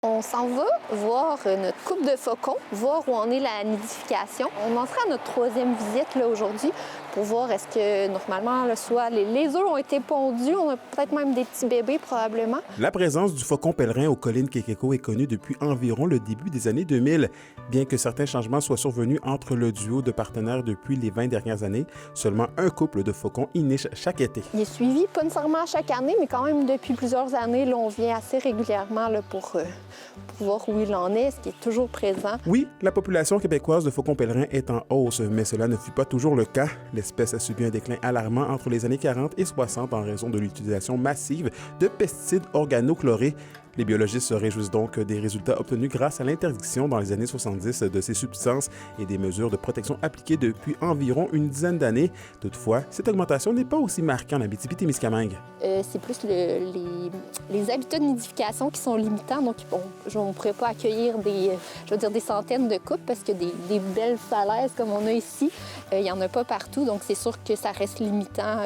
On s'en va voir notre couple de faucons, voir où en est la nidification. On en sera à notre troisième visite là, aujourd'hui pour voir est-ce que normalement, là, soit les œufs ont été pondus, on a peut-être même des petits bébés probablement. La présence du faucon pèlerin aux collines Kekeko est connue depuis environ le début des années 2000. Bien que certains changements soient survenus entre le duo de partenaires depuis les 20 dernières années, seulement un couple de faucons y niche chaque été. Il est suivi pas nécessairement chaque année, mais quand même depuis plusieurs années, là, on vient assez régulièrement là, pour voir où il en est, ce qui est toujours présent. Oui, la population québécoise de faucons pèlerins est en hausse, mais cela ne fut pas toujours le cas. L'espèce a subi un déclin alarmant entre les années 40 et 60 en raison de l'utilisation massive de pesticides organochlorés. Les biologistes se réjouissent donc des résultats obtenus grâce à l'interdiction dans les années 70 de ces substances et des mesures de protection appliquées depuis environ une dizaine d'années. Toutefois, cette augmentation n'est pas aussi marquée en Abitibi-Témiscamingue. C'est plus les habitats de nidification qui sont limitants. Donc, on ne pourrait pas accueillir des centaines de couples parce que des belles falaises comme on a ici, il n'y en a pas partout. Donc, c'est sûr que ça reste limitant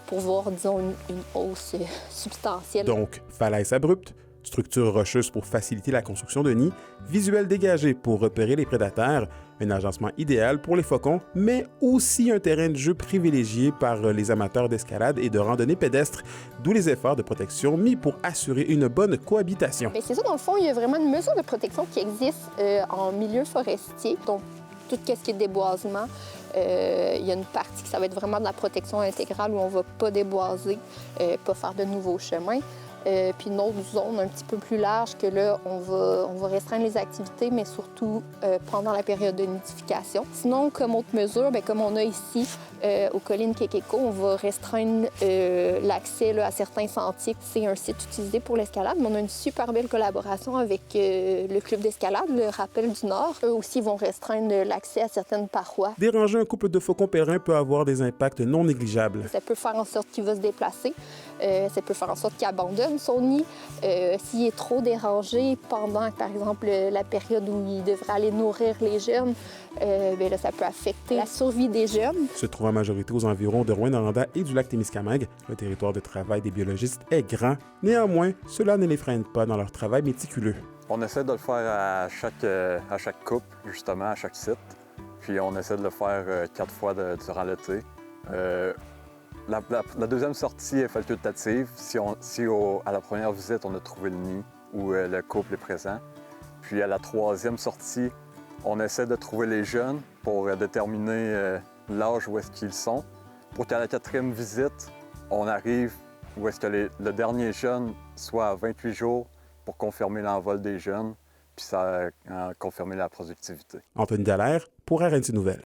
pour voir, disons, une hausse substantielle. Donc, falaises abruptes, structure rocheuse pour faciliter la construction de nids, visuel dégagé pour repérer les prédateurs, un agencement idéal pour les faucons, mais aussi un terrain de jeu privilégié par les amateurs d'escalade et de randonnée pédestre, d'où les efforts de protection mis pour assurer une bonne cohabitation. Bien, c'est ça, dans le fond, il y a vraiment une mesure de protection qui existe en milieu forestier, donc tout ce qui est déboisement. Il y a une partie qui ça va être vraiment de la protection intégrale où on ne va pas déboiser, pas faire de nouveaux chemins. Puis une autre zone un petit peu plus large que là, on va restreindre les activités, mais surtout pendant la période de nidification. Sinon, comme autre mesure, bien, comme on a ici aux collines Kekeko, on va restreindre l'accès à certains sentiers. C'est un site utilisé pour l'escalade, mais on a une super belle collaboration avec le club d'escalade, le Rappel du Nord. Eux aussi vont restreindre l'accès à certaines parois. Déranger un couple de faucons pèlerins peut avoir des impacts non négligeables. Ça peut faire en sorte qu'il va se déplacer. Ça peut faire en sorte qu'il abandonne son nid. S'il est trop dérangé pendant, par exemple, la période où il devrait aller nourrir les jeunes, bien là, ça peut affecter la survie des jeunes. Se trouvant en majorité aux environs de Rouyn-Noranda et du lac Témiscamingue, le territoire de travail des biologistes est grand. Néanmoins, cela ne les freine pas dans leur travail méticuleux. On essaie de le faire à chaque couple, justement, à chaque site. Puis on essaie de le faire 4 fois durant l'été. La deuxième sortie est facultative si à la première visite, on a trouvé le nid ou le couple est présent. Puis à la troisième sortie, on essaie de trouver les jeunes pour déterminer l'âge où est-ce qu'ils sont. Pour qu'à la quatrième visite, on arrive où est-ce que le dernier jeune soit à 28 jours pour confirmer l'envol des jeunes, puis ça confirmer la productivité. Anthony Dallaire pour RNC Nouvelles.